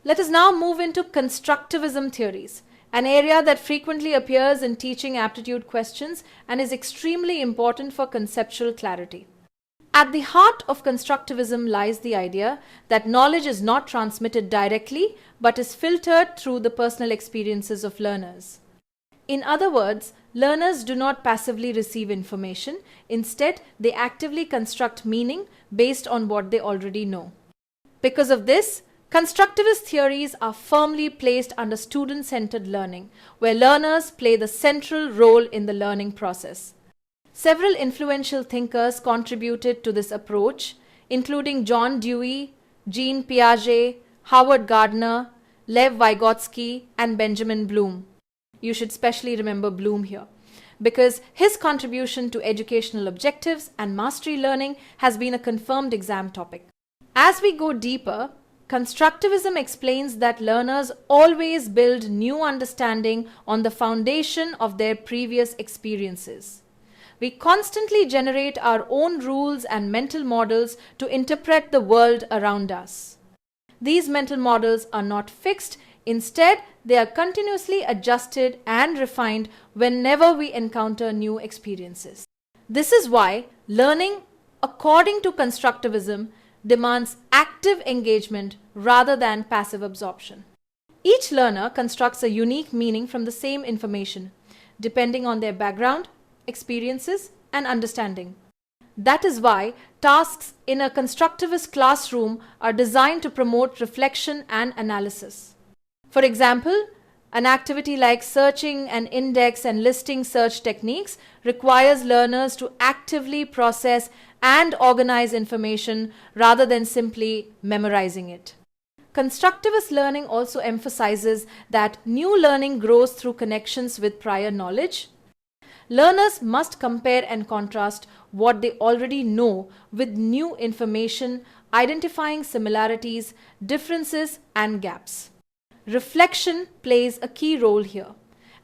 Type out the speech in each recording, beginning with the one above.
Let us now move into constructivism theories, an area that frequently appears in teaching aptitude questions and is extremely important for conceptual clarity. At the heart of constructivism lies the idea that knowledge is not transmitted directly but is filtered through the personal experiences of learners. In other words, learners do not passively receive information. Instead, they actively construct meaning based on what they already know. Because of this, constructivist theories are firmly placed under student-centered learning, where learners play the central role in the learning process. Several influential thinkers contributed to this approach, including John Dewey, Jean Piaget, Howard Gardner, Lev Vygotsky, and Benjamin Bloom. You should specially remember Bloom here, because his contribution to educational objectives and mastery learning has been a confirmed exam topic. As we go deeper, constructivism explains that learners always build new understanding on the foundation of their previous experiences. We constantly generate our own rules and mental models to interpret the world around us. These mental models are not fixed. Instead, they are continuously adjusted and refined whenever we encounter new experiences. This is why learning, according to constructivism, demands active engagement rather than passive absorption. Each learner constructs a unique meaning from the same information, depending on their background, experiences, and understanding. That is why tasks in a constructivist classroom are designed to promote reflection and analysis. For example, an activity like searching an index and listing search techniques requires learners to actively process and organize information rather than simply memorizing it. Constructivist learning also emphasizes that new learning grows through connections with prior knowledge. Learners must compare and contrast what they already know with new information, identifying similarities, differences, and gaps. Reflection plays a key role here,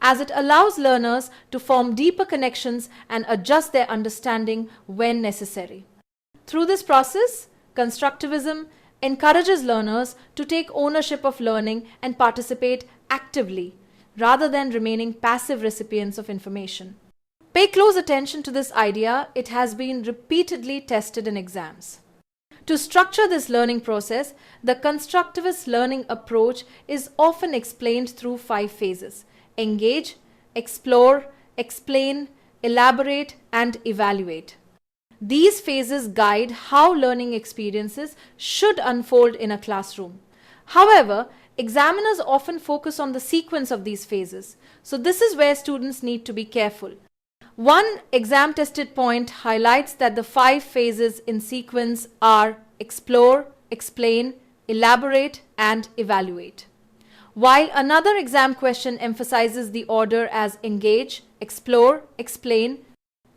as it allows learners to form deeper connections and adjust their understanding when necessary. Through this process, constructivism encourages learners to take ownership of learning and participate actively, rather than remaining passive recipients of information. Pay close attention to this idea. It has been repeatedly tested in exams. To structure this learning process, the constructivist learning approach is often explained through 5 phases: engage, explore, explain, elaborate, and evaluate. These phases guide how learning experiences should unfold in a classroom. However, examiners often focus on the sequence of these phases, so this is where students need to be careful. One exam-tested point highlights that the 5 phases in sequence are explore, explain, elaborate, and evaluate. While another exam question emphasizes the order as engage, explore, explain,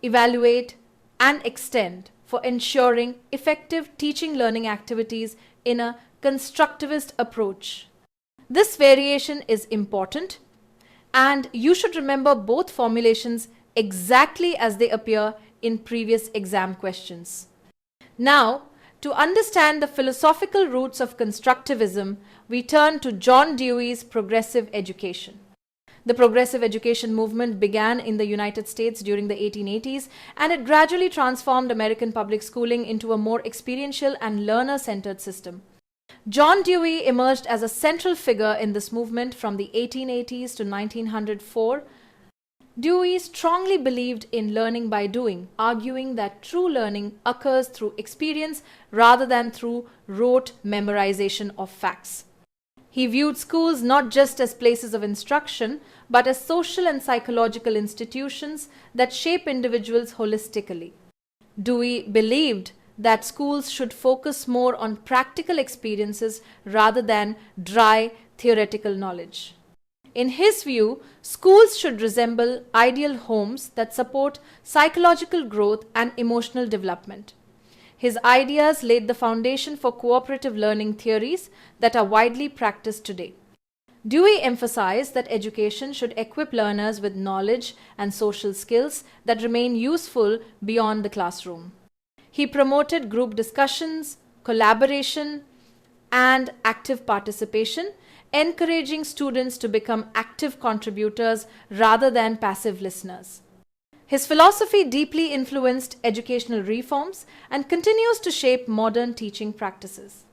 evaluate, and extend for ensuring effective teaching learning activities in a constructivist approach. This variation is important, and you should remember both formulations exactly as they appear in previous exam questions. Now, to understand the philosophical roots of constructivism, we turn to John Dewey's progressive education. The progressive education movement began in the United States during the 1880s, and it gradually transformed American public schooling into a more experiential and learner-centered system. John Dewey emerged as a central figure in this movement from the 1880s to 1904. Dewey strongly believed in learning by doing, arguing that true learning occurs through experience rather than through rote memorization of facts. He viewed schools not just as places of instruction, but as social and psychological institutions that shape individuals holistically. Dewey believed that schools should focus more on practical experiences rather than dry theoretical knowledge. In his view, schools should resemble ideal homes that support psychological growth and emotional development. His ideas laid the foundation for cooperative learning theories that are widely practiced today. Dewey emphasized that education should equip learners with knowledge and social skills that remain useful beyond the classroom. He promoted group discussions, collaboration, and active participation, encouraging students to become active contributors rather than passive listeners. His philosophy deeply influenced educational reforms and continues to shape modern teaching practices.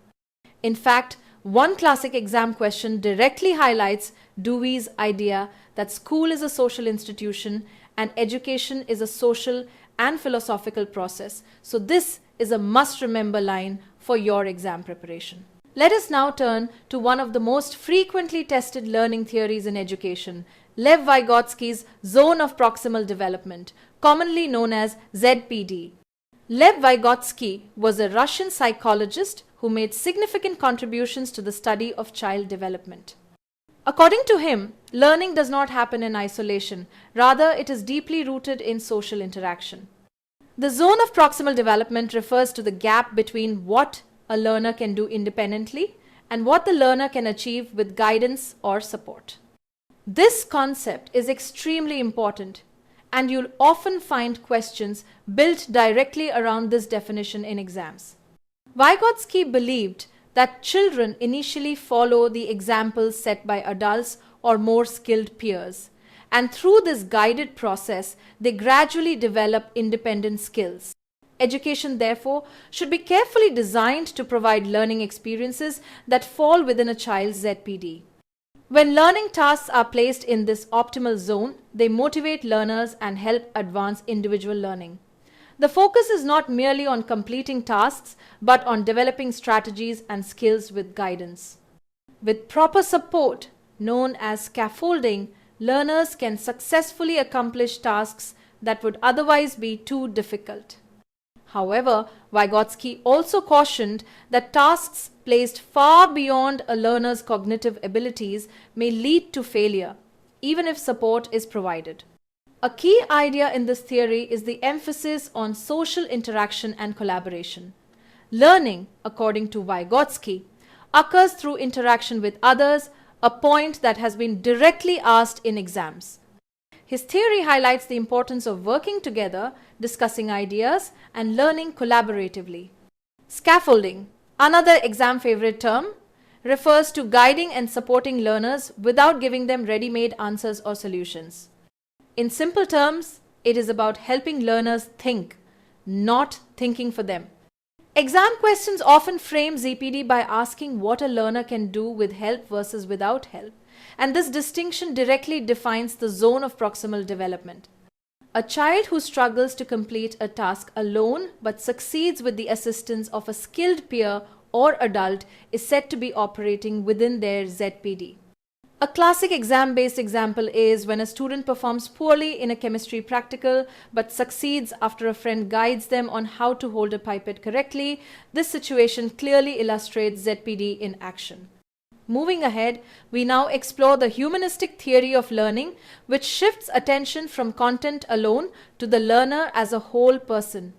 In fact, one classic exam question directly highlights Dewey's idea that school is a social institution and education is a social and philosophical process. So this is a must-remember line for your exam preparation. Let us now turn to one of the most frequently tested learning theories in education, Lev Vygotsky's zone of proximal development, commonly known as ZPD. Lev Vygotsky was a Russian psychologist who made significant contributions to the study of child development. According to him, learning does not happen in isolation, rather it is deeply rooted in social interaction. The zone of proximal development refers to the gap between what a learner can do independently and what the learner can achieve with guidance or support. This concept is extremely important, and you'll often find questions built directly around this definition in exams. Vygotsky believed that children initially follow the examples set by adults or more skilled peers, and through this guided process, they gradually develop independent skills. Education, therefore, should be carefully designed to provide learning experiences that fall within a child's ZPD. When learning tasks are placed in this optimal zone, they motivate learners and help advance individual learning. The focus is not merely on completing tasks, but on developing strategies and skills with guidance. With proper support, known as scaffolding, learners can successfully accomplish tasks that would otherwise be too difficult. However, Vygotsky also cautioned that tasks placed far beyond a learner's cognitive abilities may lead to failure, even if support is provided. A key idea in this theory is the emphasis on social interaction and collaboration. Learning, according to Vygotsky, occurs through interaction with others, a point that has been directly asked in exams. His theory highlights the importance of working together, discussing ideas, and learning collaboratively. Scaffolding, another exam favorite term, refers to guiding and supporting learners without giving them ready-made answers or solutions. In simple terms, it is about helping learners think, not thinking for them. Exam questions often frame ZPD by asking what a learner can do with help versus without help, and this distinction directly defines the zone of proximal development. A child who struggles to complete a task alone but succeeds with the assistance of a skilled peer or adult is said to be operating within their ZPD. A classic exam-based example is when a student performs poorly in a chemistry practical but succeeds after a friend guides them on how to hold a pipette correctly. This situation clearly illustrates ZPD in action. Moving ahead, we now explore the humanistic theory of learning, which shifts attention from content alone to the learner as a whole person.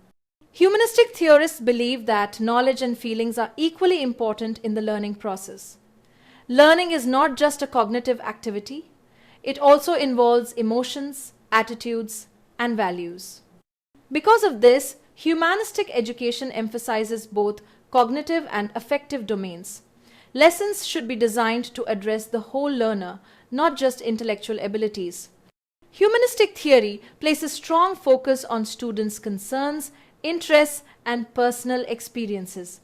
Humanistic theorists believe that knowledge and feelings are equally important in the learning process. Learning is not just a cognitive activity, it also involves emotions, attitudes, and values. Because of this, humanistic education emphasizes both cognitive and affective domains. Lessons should be designed to address the whole learner, not just intellectual abilities. Humanistic theory places strong focus on students' concerns, interests, and personal experiences.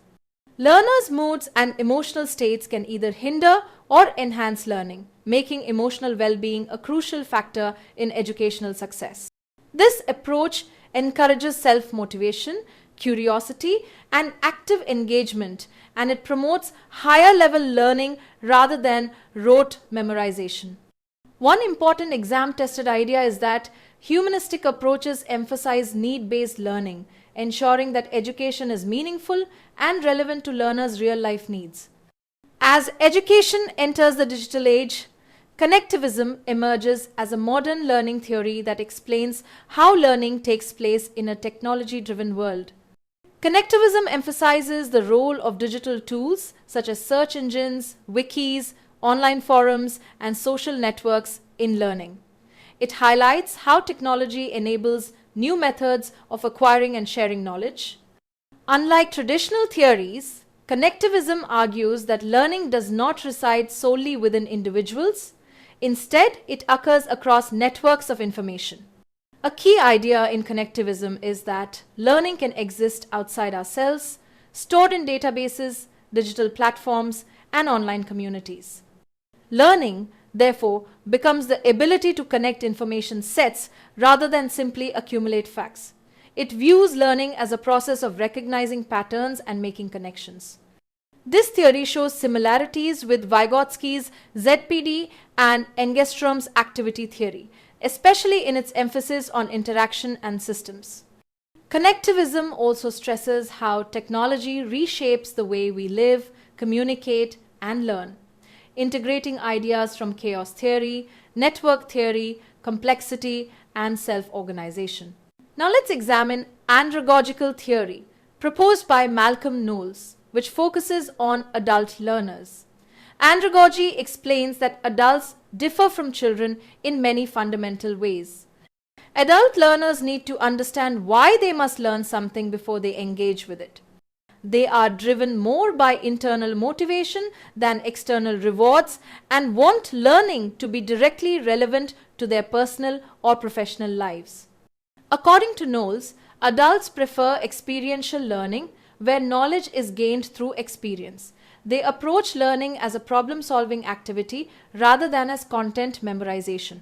Learners' moods and emotional states can either hinder or enhance learning, making emotional well-being a crucial factor in educational success. This approach encourages self-motivation, curiosity, and active engagement, and it promotes higher-level learning rather than rote memorization. One important exam-tested idea is that humanistic approaches emphasize need-based learning, ensuring that education is meaningful and relevant to learners' real-life needs. As education enters the digital age, Connectivism emerges as a modern learning theory that explains how learning takes place in a technology-driven world. Connectivism emphasizes the role of digital tools such as search engines, wikis, online forums, and social networks in learning. It highlights how technology enables new methods of acquiring and sharing knowledge. Unlike traditional theories, Connectivism argues that learning does not reside solely within individuals. Instead, it occurs across networks of information. A key idea in connectivism is that learning can exist outside ourselves, stored in databases, digital platforms, and online communities. Learning, therefore, becomes the ability to connect information sets rather than simply accumulate facts. It views learning as a process of recognizing patterns and making connections. This theory shows similarities with Vygotsky's ZDP and Engestrom's activity theory, especially in its emphasis on interaction and systems. Connectivism also stresses how technology reshapes the way we live, communicate, and learn, integrating ideas from chaos theory, network theory, complexity, and self-organization. Now let's examine andragogical theory, proposed by Malcolm Knowles, which focuses on adult learners. Andragogy explains that adults differ from children in many fundamental ways. Adult learners need to understand why they must learn something before they engage with it. They are driven more by internal motivation than external rewards and want learning to be directly relevant to their personal or professional lives. According to Knowles, adults prefer experiential learning where knowledge is gained through experience. They approach learning as a problem-solving activity rather than as content memorization.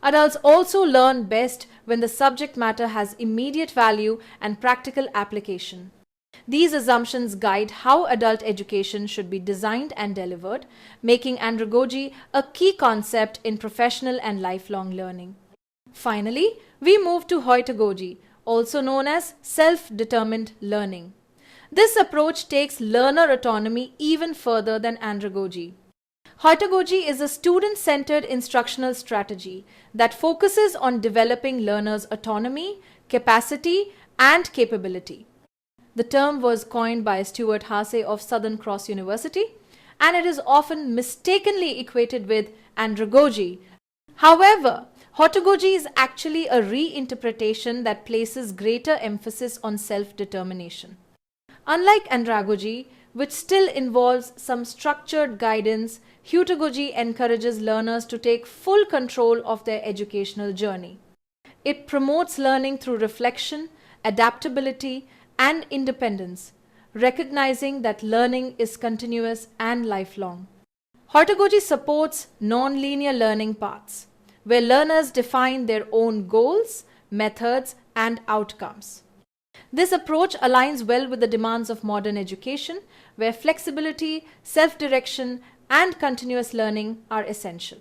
Adults also learn best when the subject matter has immediate value and practical application. These assumptions guide how adult education should be designed and delivered, making andragogy a key concept in professional and lifelong learning. Finally, we move to heutagogy, also known as self-determined learning. This approach takes learner autonomy even further than andragogy. Heutagogy is a student-centered instructional strategy that focuses on developing learners' autonomy, capacity, and capability. The term was coined by Stuart Haase of Southern Cross University, and it is often mistakenly equated with andragogy. However, heutagogy is actually a reinterpretation that places greater emphasis on self-determination. Unlike andragogy, which still involves some structured guidance, heutagogy encourages learners to take full control of their educational journey. It promotes learning through reflection, adaptability, and independence, recognizing that learning is continuous and lifelong. Heutagogy supports non-linear learning paths, where learners define their own goals, methods, and outcomes. This approach aligns well with the demands of modern education, where flexibility, self-direction, and continuous learning are essential.